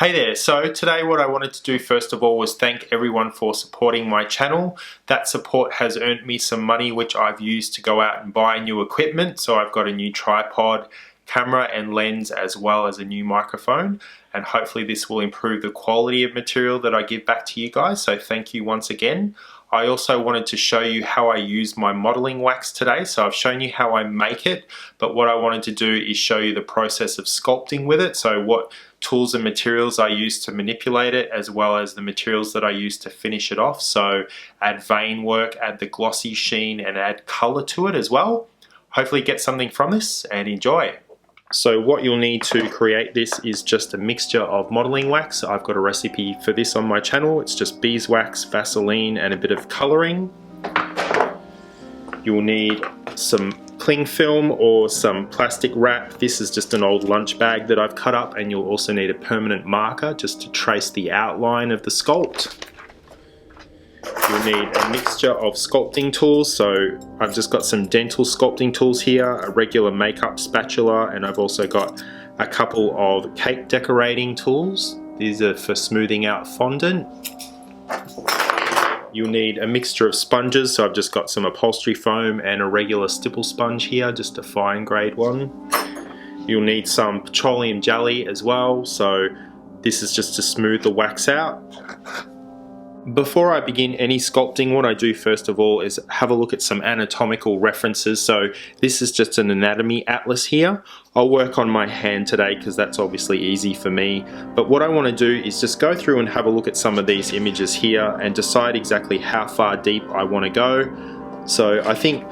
Hey there, so today what I wanted to do first of all was thank everyone for supporting my channel. That support has earned me some money which I've used to go out and buy new equipment. So I've got a new tripod, camera and lens, as well as a new microphone, and hopefully this will improve the quality of material that I give back to you guys, so thank you once again. I also wanted to show you how I use my modeling wax today. So I've shown you how I make it, but what I wanted to do is show you the process of sculpting with it. So what tools and materials I use to manipulate it, as well as the materials that I use to finish it off. So add vein work, add the glossy sheen, and add color to it as well. Hopefully get something from this and enjoy. So what you'll need to create this is just a mixture of modeling wax. I've got a recipe for this on my channel. It's just beeswax, Vaseline, and a bit of coloring. You'll need some cling film or some plastic wrap. This is just an old lunch bag that I've cut up, and you'll also need a permanent marker just to trace the outline of the sculpt. You'll need a mixture of sculpting tools, so I've just got some dental sculpting tools here, a regular makeup spatula, and I've also got a couple of cake decorating tools. These are for smoothing out fondant. You'll need a mixture of sponges, so I've just got some upholstery foam and a regular stipple sponge here, just a fine grade one. You'll need some petroleum jelly as well, so this is just to smooth the wax out. Before I begin any sculpting, what I do first of all is have a look at some anatomical references. So this is just an anatomy atlas here. I'll work on my hand today because that's obviously easy for me. But what I want to do is just go through and have a look at some of these images here and decide exactly how far deep I want to go. So I think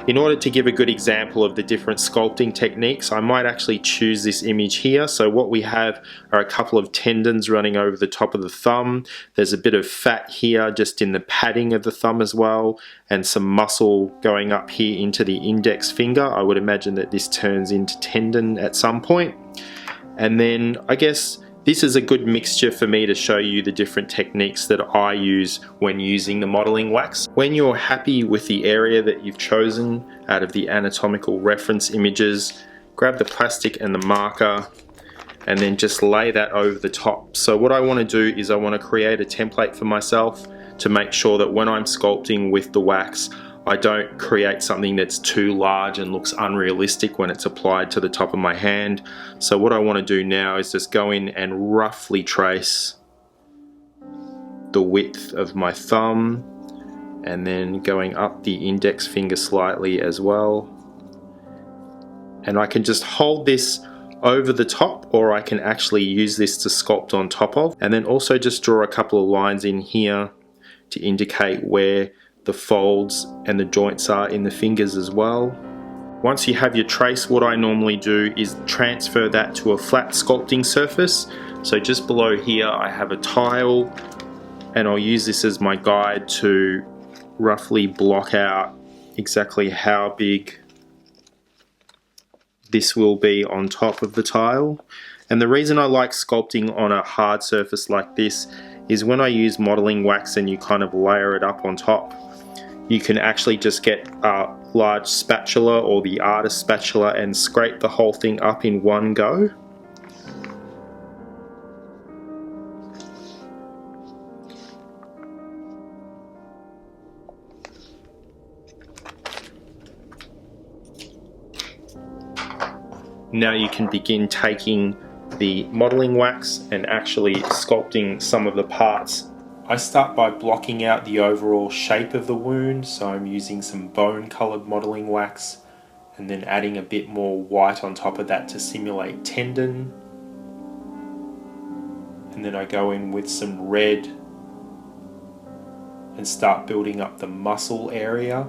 in order to give a good example of the different sculpting techniques, I might actually choose this image here. So what we have are a couple of tendons running over the top of the thumb. There's a bit of fat here just in the padding of the thumb as well, and some muscle going up here into the index finger. I would imagine that this turns into tendon at some point. And then I guess this is a good mixture for me to show you the different techniques that I use when using the modeling wax. When you're happy with the area that you've chosen out of the anatomical reference images, grab the plastic and the marker and then just lay that over the top. So what I want to do is I want to create a template for myself to make sure that when I'm sculpting with the wax, I don't create something that's too large and looks unrealistic when it's applied to the top of my hand. So what I want to do now is just go in and roughly trace the width of my thumb, and then going up the index finger slightly as well. And I can just hold this over the top, or I can actually use this to sculpt on top of. And then also just draw a couple of lines in here to indicate where the folds and the joints are in the fingers as well. Once you have your trace, what I normally do is transfer that to a flat sculpting surface. So just below here I have a tile, and I'll use this as my guide to roughly block out exactly how big this will be on top of the tile. And the reason I like sculpting on a hard surface like this is when I use modeling wax and you kind of layer it up on top, you can actually just get a large spatula or the artist spatula and scrape the whole thing up in one go. Now you can begin taking the modeling wax and actually sculpting some of the parts. I start by blocking out the overall shape of the wound, so I'm using some bone colored modeling wax and then adding a bit more white on top of that to simulate tendon. And then I go in with some red and start building up the muscle area.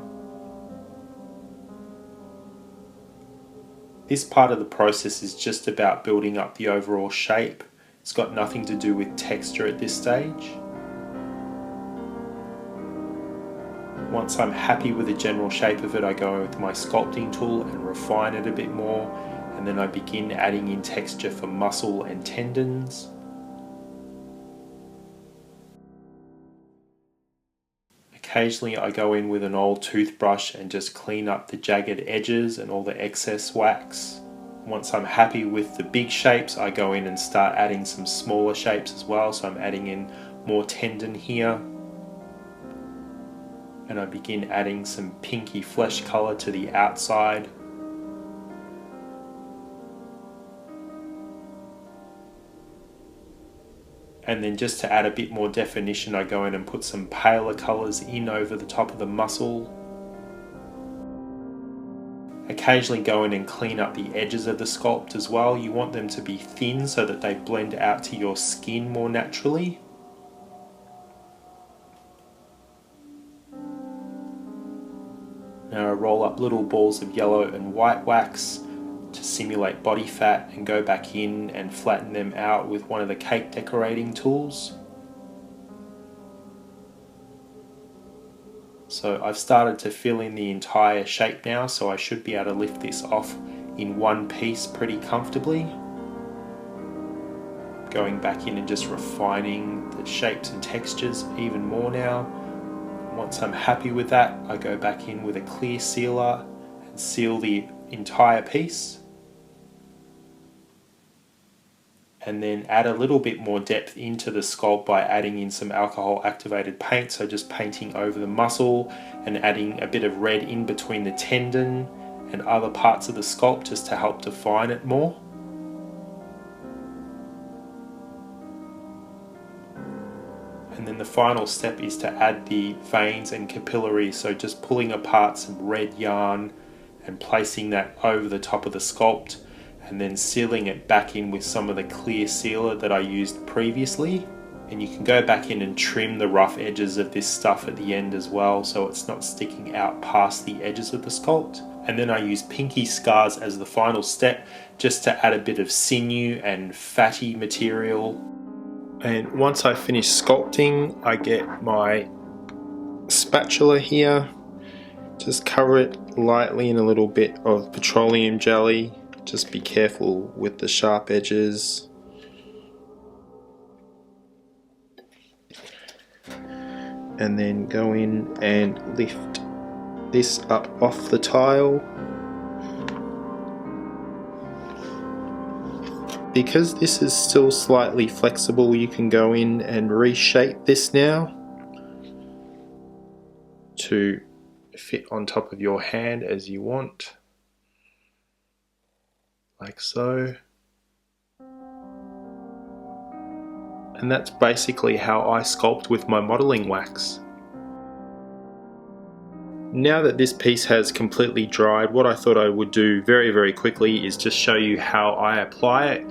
This part of the process is just about building up the overall shape. It's got nothing to do with texture at this stage. Once I'm happy with the general shape of it, I go with my sculpting tool and refine it a bit more, and then I begin adding in texture for muscle and tendons. Occasionally I go in with an old toothbrush and just clean up the jagged edges and all the excess wax. Once I'm happy with the big shapes, I go in and start adding some smaller shapes as well. So I'm adding in more tendon here. And I begin adding some pinky flesh color to the outside. And then just to add a bit more definition, I go in and put some paler colors in over the top of the muscle. Occasionally go in and clean up the edges of the sculpt as well. You want them to be thin so that they blend out to your skin more naturally. Now I roll up little balls of yellow and white wax to simulate body fat and go back in and flatten them out with one of the cake decorating tools. So I've started to fill in the entire shape now, so I should be able to lift this off in one piece pretty comfortably. Going back in and just refining the shapes and textures even more now. Once I'm happy with that, I go back in with a clear sealer and seal the entire piece. And then add a little bit more depth into the sculpt by adding in some alcohol activated paint, so just painting over the muscle and adding a bit of red in between the tendon and other parts of the sculpt just to help define it more. And then the final step is to add the veins and capillaries, so just pulling apart some red yarn and placing that over the top of the sculpt, and then sealing it back in with some of the clear sealer that I used previously. And you can go back in and trim the rough edges of this stuff at the end as well, so it's not sticking out past the edges of the sculpt. And then I use pinky scars as the final step, just to add a bit of sinew and fatty material. And once I finish sculpting, I get my spatula here, just cover it lightly in a little bit of petroleum jelly. Just be careful with the sharp edges. And then go in and lift this up off the tile. Because this is still slightly flexible, you can go in and reshape this now to fit on top of your hand as you want. Like so. And that's basically how I sculpt with my modeling wax. Now that this piece has completely dried, what I thought I would do very quickly is just show you how I apply it.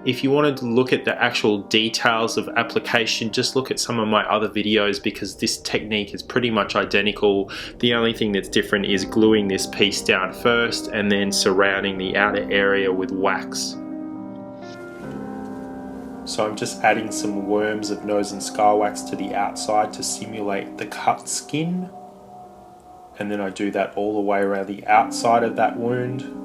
If you wanted to look at the actual details of application, just look at some of my other videos, because this technique is pretty much identical. The only thing that's different is gluing this piece down first and then surrounding the outer area with wax. So I'm just adding some worms of nose and scar wax to the outside to simulate the cut skin. And then I do that all the way around the outside of that wound.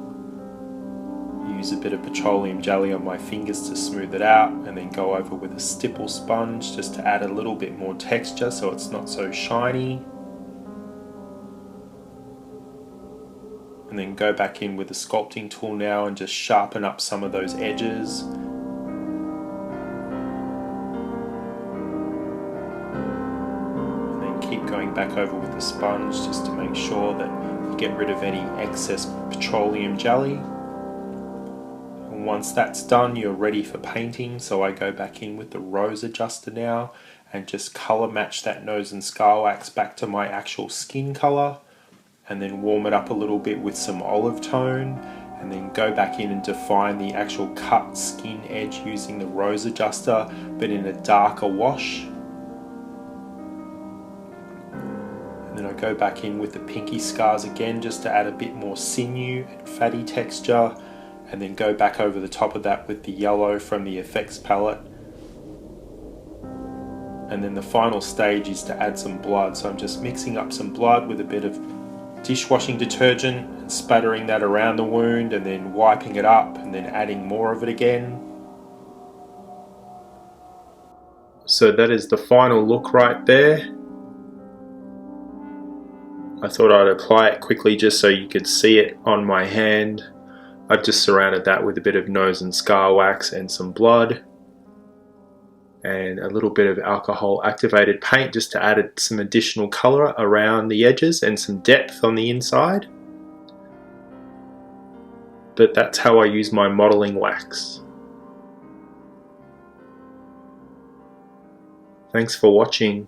Use a bit of petroleum jelly on my fingers to smooth it out, and then go over with a stipple sponge just to add a little bit more texture so it's not so shiny. And then go back in with the sculpting tool now and just sharpen up some of those edges. And then keep going back over with the sponge just to make sure that you get rid of any excess petroleum jelly. Once that's done, you're ready for painting, so I go back in with the rose adjuster now and just color match that nose and scar wax back to my actual skin color, and then warm it up a little bit with some olive tone, and then go back in and define the actual cut skin edge using the rose adjuster, but in a darker wash. And then I go back in with the pinky scars again just to add a bit more sinew and fatty texture, and then go back over the top of that with the yellow from the effects palette. And then the final stage is to add some blood, so I'm just mixing up some blood with a bit of dishwashing detergent and spattering that around the wound, and then wiping it up and then adding more of it again. So that is the final look right there. I thought I'd apply it quickly just so you could see it on my hand. I've just surrounded that with a bit of nose and scar wax and some blood and a little bit of alcohol activated paint just to add some additional colour around the edges and some depth on the inside. But that's how I use my modelling wax. Thanks for watching.